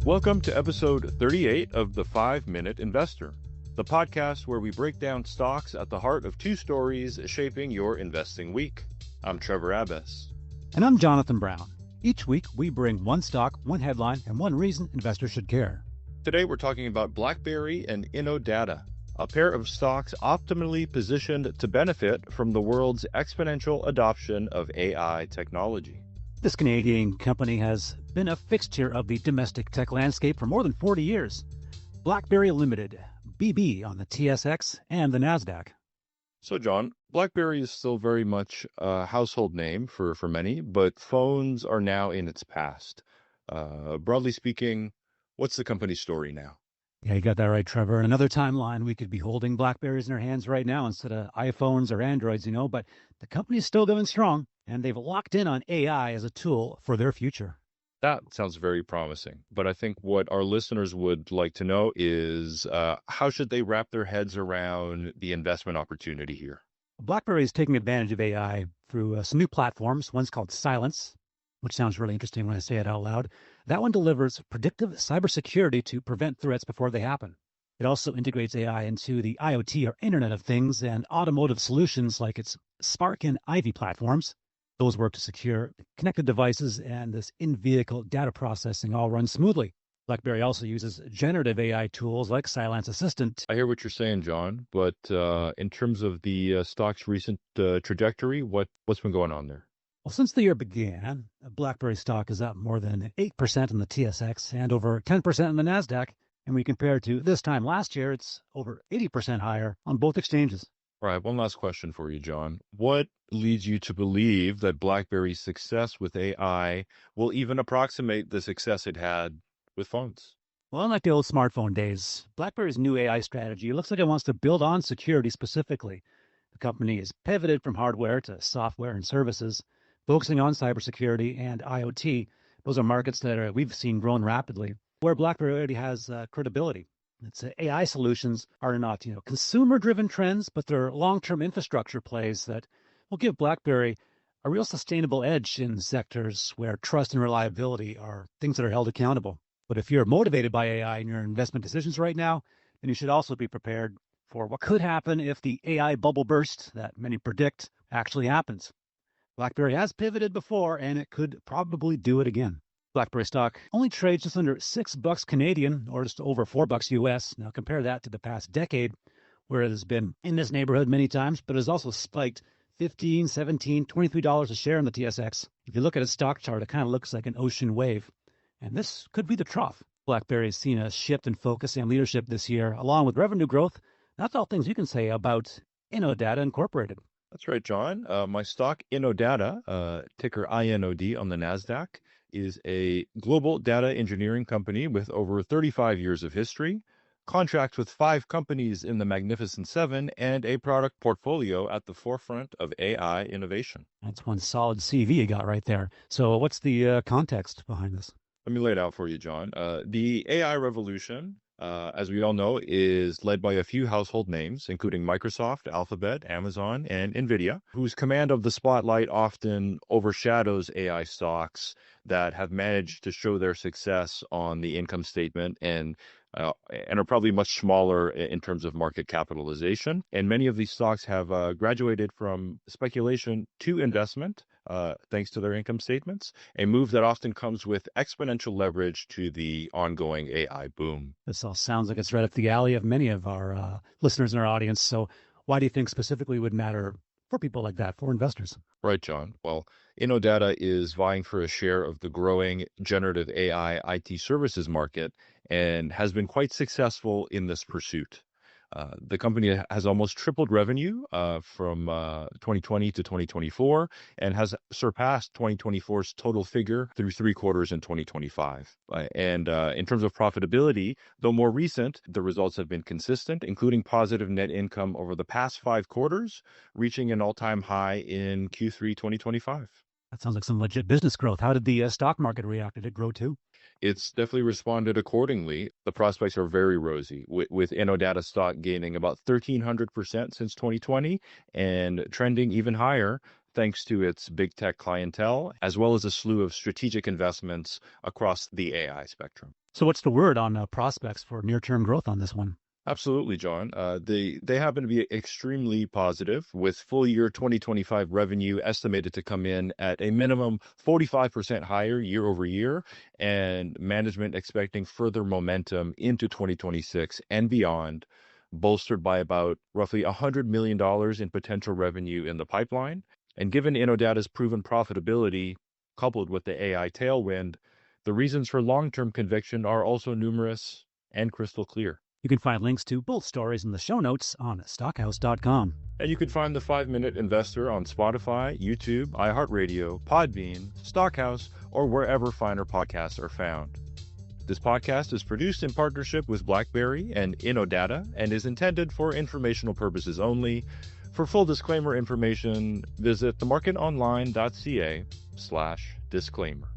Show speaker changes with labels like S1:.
S1: Welcome to episode 38 of The 5-Minute Investor, the podcast where we break down stocks at the heart of two stories shaping your investing week. I'm Trevor Abbas.
S2: And I'm Jonathan Brown. Each week, we bring one stock, one headline, and one reason investors should care.
S1: Today, we're talking about BlackBerry and Innodata, a pair of stocks optimally positioned to benefit from the world's exponential adoption of AI technology.
S2: This Canadian company has been a fixture of the domestic tech landscape for more than 40 years. BlackBerry Limited, BB on the TSX and the NASDAQ.
S1: So, John, BlackBerry is still very much a household name for many, but phones are now in its past. Broadly speaking, what's the company's story now?
S2: Yeah, you got that right, Trevor. In another timeline, we could be holding BlackBerries in our hands right now instead of iPhones or Androids, but the company's still going strong, and they've locked in on AI as a tool for their future.
S1: That sounds very promising. But I think what our listeners would like to know is how should they wrap their heads around the investment opportunity here?
S2: BlackBerry is taking advantage of AI through some new platforms. One's called Silence, which sounds really interesting when I say it out loud. That one delivers predictive cybersecurity to prevent threats before they happen. It also integrates AI into the IoT or Internet of Things and automotive solutions like its Spark and Ivy platforms. Those work to secure connected devices, and this in-vehicle data processing all runs smoothly. BlackBerry also uses generative AI tools like Silence Assistant.
S1: I hear what you're saying, John, but in terms of the stock's recent trajectory, what's been going on there?
S2: Well, since the year began, BlackBerry stock is up more than 8% in the TSX and over 10% in the NASDAQ. And when you compare it to this time last year, it's over 80% higher on both exchanges.
S1: All right, one last question for you, John. What leads you to believe that BlackBerry's success with AI will even approximate the success it had with phones?
S2: Well, unlike the old smartphone days, BlackBerry's new AI strategy looks like it wants to build on security specifically. The company is pivoted from hardware to software and services, focusing on cybersecurity and IoT. Those are markets that we've seen growing rapidly, where BlackBerry already has credibility. Its AI solutions are not, consumer-driven trends, but they're long-term infrastructure plays that will give BlackBerry a real sustainable edge in sectors where trust and reliability are things that are held accountable. But if you're motivated by AI in your investment decisions right now, then you should also be prepared for what could happen if the AI bubble burst that many predict actually happens. BlackBerry has pivoted before, and it could probably do it again. BlackBerry stock only trades just under $6 Canadian, or just over $4 US. Now compare that to the past decade, where it has been in this neighborhood many times, but has also spiked $15, $17, $23 a share in the TSX. If you look at its stock chart, it kind of looks like an ocean wave. And this could be the trough. BlackBerry has seen a shift in focus and leadership this year, along with revenue growth. That's all things you can say about Innodata Incorporated.
S1: That's right, John. My stock, Innodata, ticker INOD on the NASDAQ, is a global data engineering company with over 35 years of history, contracts with 5 companies in the Magnificent Seven, and a product portfolio at the forefront of AI innovation.
S2: That's one solid CV you got right there. So what's the context behind this?
S1: Let me lay it out for you, John. The AI revolution, as we all know, is led by a few household names, including Microsoft, Alphabet, Amazon, and NVIDIA, whose command of the spotlight often overshadows AI stocks that have managed to show their success on the income statement and are probably much smaller in terms of market capitalization. And many of these stocks have graduated from speculation to investment, thanks to their income statements, a move that often comes with exponential leverage to the ongoing AI boom.
S2: This all sounds like it's right up the alley of many of our listeners in our audience. So why do you think specifically would matter for people like that, for investors?
S1: Right, John. Well, Innodata is vying for a share of the growing generative AI IT services market and has been quite successful in this pursuit. The company has almost tripled revenue from 2020 to 2024 and has surpassed 2024's total figure through 3 quarters in 2025. And in terms of profitability, though more recent, the results have been consistent, including positive net income over the past 5 quarters, reaching an all-time high in Q3 2025.
S2: That sounds like some legit business growth. How did the stock market react? Did it grow too?
S1: It's definitely responded accordingly. The prospects are very rosy, with Innodata stock gaining about 1,300% since 2020 and trending even higher thanks to its big tech clientele, as well as a slew of strategic investments across the AI spectrum.
S2: So what's the word on prospects for near-term growth on this one?
S1: Absolutely, John. They happen to be extremely positive, with full year 2025 revenue estimated to come in at a minimum 45% higher year over year, and management expecting further momentum into 2026 and beyond, bolstered by about roughly $100 million in potential revenue in the pipeline. And given Innodata's proven profitability, coupled with the AI tailwind, the reasons for long-term conviction are also numerous and crystal clear.
S2: You can find links to both stories in the show notes on stockhouse.com.
S1: And you can find the 5-Minute Investor on Spotify, YouTube, iHeartRadio, Podbean, Stockhouse, or wherever finer podcasts are found. This podcast is produced in partnership with BlackBerry and Innodata and is intended for informational purposes only. For full disclaimer information, visit themarketonline.ca/disclaimer.